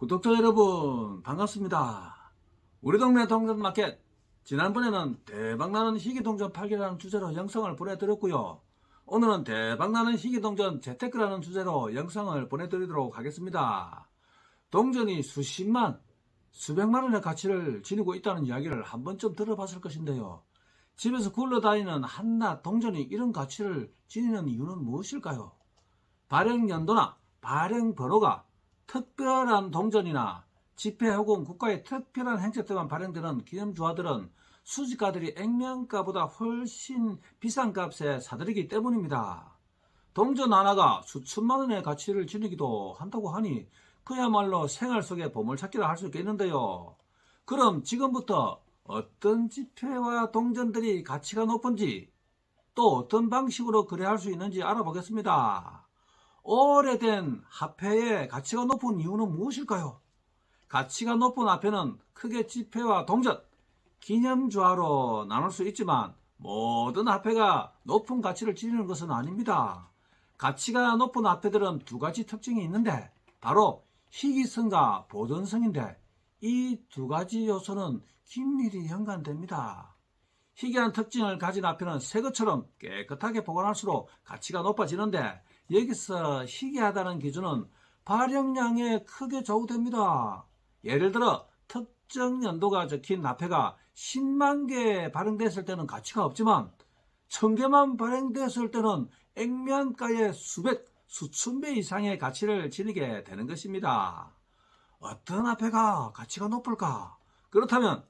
구독자 여러분 반갑습니다. 우리 동네 동전마켓, 지난번에는 대박나는 희귀동전 팔기라는 주제로 영상을 보내드렸고요. 오늘은 대박나는 희귀동전 재테크라는 주제로 영상을 보내드리도록 하겠습니다. 동전이 수십만, 수백만원의 가치를 지니고 있다는 이야기를 한 번쯤 들어봤을 것인데요. 집에서 굴러다니는 한낱 동전이 이런 가치를 지니는 이유는 무엇일까요? 발행연도나 발행번호가 특별한 동전이나 지폐 혹은 국가의 특별한 행사 때만 발행되는 기념주화들은 수집가들이 액면가보다 훨씬 비싼 값에 사들이기 때문입니다. 동전 하나가 수천만 원의 가치를 지니기도 한다고 하니 그야말로 생활 속의 보물찾기라 할 수 있겠는데요. 그럼 지금부터 어떤 지폐와 동전들이 가치가 높은지, 또 어떤 방식으로 거래할 수 있는지 알아보겠습니다. 오래된 화폐의 가치가 높은 이유는 무엇일까요? 가치가 높은 화폐는 크게 지폐와 동전, 기념주화로 나눌 수 있지만 모든 화폐가 높은 가치를 지니는 것은 아닙니다. 가치가 높은 화폐들은 두 가지 특징이 있는데 바로 희귀성과 보존성인데, 이 두 가지 요소는 긴밀히 연관됩니다. 희귀한 특징을 가진 화폐는 새 것처럼 깨끗하게 보관할수록 가치가 높아지는데, 여기서 희귀하다는 기준은 발행량에 크게 좌우됩니다. 예를 들어 특정 연도가 적힌 화폐가 10만 개 발행됐을 때는 가치가 없지만 1000개만 발행됐을 때는 액면가의 수백, 수천 배 이상의 가치를 지니게 되는 것입니다. 어떤 화폐가 가치가 높을까? 그렇다면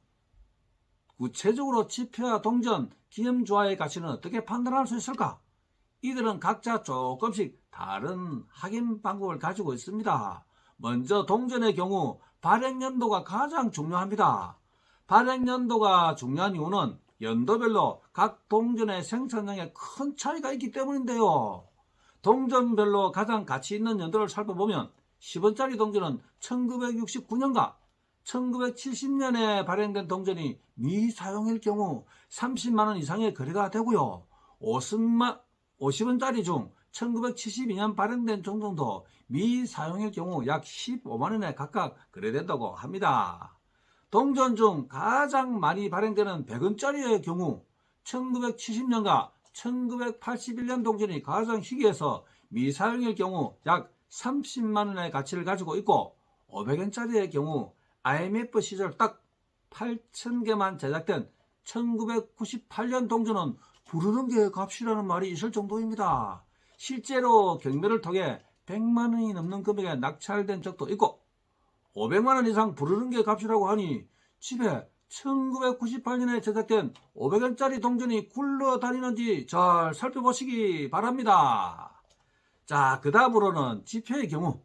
구체적으로 지폐와 동전, 기념주화의 가치는 어떻게 판단할 수 있을까? 이들은 각자 조금씩 다른 확인 방법을 가지고 있습니다. 먼저 동전의 경우 발행연도가 가장 중요합니다. 발행연도가 중요한 이유는 연도별로 각 동전의 생산량에 큰 차이가 있기 때문인데요. 동전별로 가장 가치 있는 연도를 살펴보면 10원짜리 동전은 1969년과 1970년에 발행된 동전이 미사용일 경우 30만원 이상의 거래가 되고요. 50원짜리 중 1972년 발행된 동전도 미사용일 경우 약 15만원에 각각 거래된다고 합니다. 동전 중 가장 많이 발행되는 100원짜리의 경우 1970년과 1981년 동전이 가장 희귀해서 미사용일 경우 약 30만원의 가치를 가지고 있고, 500원짜리의 경우 IMF 시절 딱 8,000개만 제작된 1998년 동전은 부르는 게 값이라는 말이 있을 정도입니다. 실제로 경매를 통해 100만원이 넘는 금액에 낙찰된 적도 있고, 500만원 이상 부르는 게 값이라고 하니 집에 1998년에 제작된 500원짜리 동전이 굴러다니는지 잘 살펴보시기 바랍니다. 자, 그 다음으로는 지폐의 경우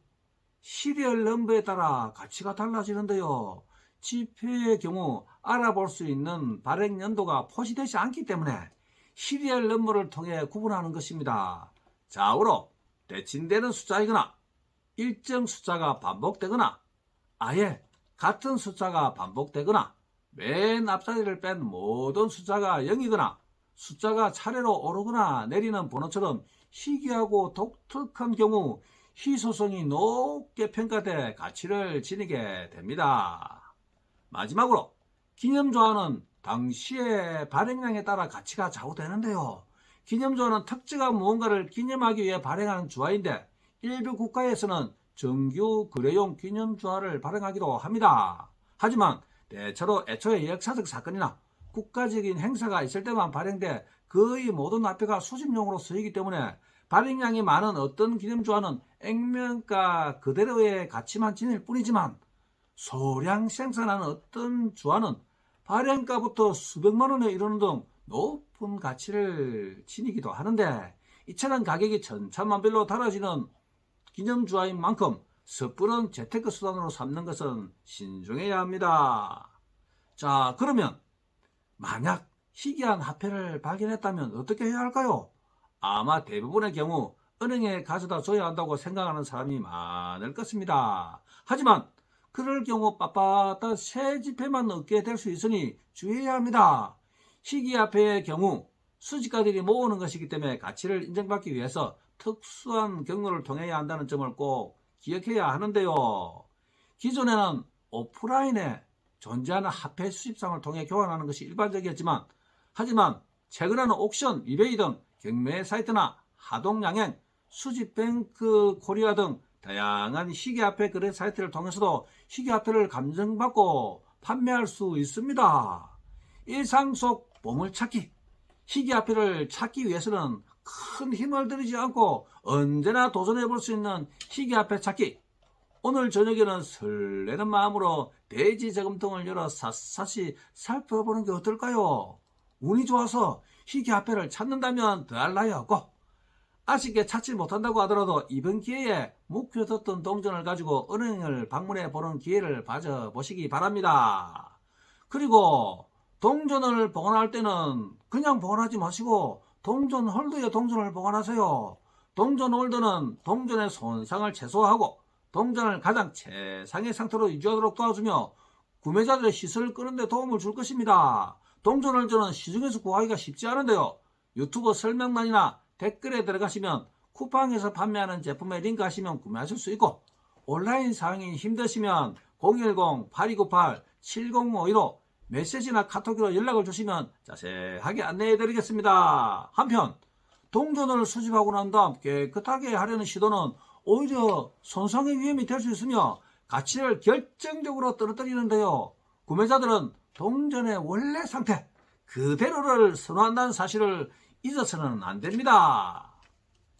시리얼 넘버에 따라 가치가 달라지는데요. 지폐의 경우 알아볼 수 있는 발행 연도가 표시되지 않기 때문에 시리얼 넘버를 통해 구분하는 것입니다. 좌우로 대칭되는 숫자이거나 일정 숫자가 반복되거나 아예 같은 숫자가 반복되거나 맨 앞자리를 뺀 모든 숫자가 0이거나 숫자가 차례로 오르거나 내리는 번호처럼 희귀하고 독특한 경우 희소성이 높게 평가돼 가치를 지니게 됩니다. 마지막으로 기념주화는 당시의 발행량에 따라 가치가 좌우되는데요. 기념주화는 특정한 무언가를 기념하기 위해 발행하는 주화인데, 일부 국가에서는 정규 거래용 기념주화를 발행하기도 합니다. 하지만 대체로 애초에 역사적 사건이나 국가적인 행사가 있을 때만 발행돼 거의 모든 화폐가 수집용으로 쓰이기 때문에 발행량이 많은 어떤 기념주화는 액면가 그대로의 가치만 지닐 뿐이지만, 소량 생산하는 어떤 주화는 발행가부터 수백만 원에 이르는 등 높은 가치를 지니기도 하는데, 이처럼 가격이 천차만별로 달라지는 기념주화인 만큼 섣부른 재테크 수단으로 삼는 것은 신중해야 합니다. 자, 그러면 만약 희귀한 화폐를 발견했다면 어떻게 해야 할까요? 아마 대부분의 경우 은행에 가져다 줘야 한다고 생각하는 사람이 많을 것입니다. 하지만 그럴 경우 빳빳한 새 지폐만 얻게 될 수 있으니 주의해야 합니다. 희귀화폐의 경우 수집가들이 모으는 것이기 때문에 가치를 인정받기 위해서 특수한 경로를 통해야 한다는 점을 꼭 기억해야 하는데요. 기존에는 오프라인에 존재하는 화폐 수집상을 통해 교환하는 것이 일반적이었지만, 하지만 최근에는 옥션, 이베이 등 경매 사이트나 하동양행, 수집뱅크 코리아 등 다양한 희귀화폐 거래 사이트를 통해서도 희귀화폐를 감정받고 판매할 수 있습니다. 일상 속 보물찾기, 희귀화폐를 찾기 위해서는 큰 힘을 들이지 않고 언제나 도전해 볼 수 있는 희귀화폐 찾기. 오늘 저녁에는 설레는 마음으로 대지 저금통을 열어 샅샅이 살펴보는 게 어떨까요? 운이 좋아서 희귀화폐를 찾는다면 더할 나위 없고, 아쉽게 찾지 못한다고 하더라도 이번 기회에 묵혀뒀던 동전을 가지고 은행을 방문해 보는 기회를 가져보시기 바랍니다. 그리고 동전을 보관할 때는 그냥 보관하지 마시고 동전 홀더에 동전을 보관하세요. 동전 홀더는 동전의 손상을 최소화하고 동전을 가장 최상의 상태로 유지하도록 도와주며 구매자들의 시선을 끄는 데 도움을 줄 것입니다. 동전 홀더는 시중에서 구하기가 쉽지 않은데요. 유튜브 설명란이나 댓글에 들어가시면 쿠팡에서 판매하는 제품에 링크하시면 구매하실 수 있고, 온라인 사용이 힘드시면 010-8298-7052로 메시지나 카톡으로 연락을 주시면 자세하게 안내해 드리겠습니다. 한편 동전을 수집하고 난 다음 깨끗하게 하려는 시도는 오히려 손상의 위험이 될 수 있으며 가치를 결정적으로 떨어뜨리는데요. 구매자들은 동전의 원래 상태 그대로를 선호한다는 사실을 잊어서는 안 됩니다.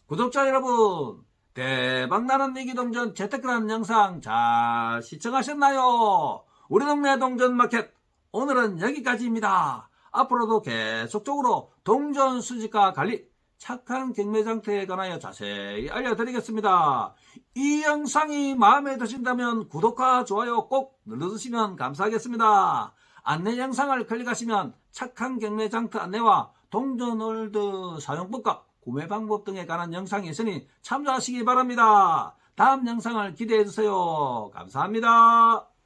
구독자 여러분, 대박나는 미기동전 재테크라는 영상 잘 시청하셨나요? 우리 동네 동전마켓 오늘은 여기까지입니다. 앞으로도 계속적으로 동전 수집과 관리, 착한 경매 상태에 관하여 자세히 알려드리겠습니다. 이 영상이 마음에 드신다면 구독과 좋아요 꼭 눌러주시면 감사하겠습니다. 안내 영상을 클릭하시면 착한 경매 장터 안내와 동전 홀더 사용법과 구매 방법 등에 관한 영상이 있으니 참조하시기 바랍니다. 다음 영상을 기대해주세요. 감사합니다.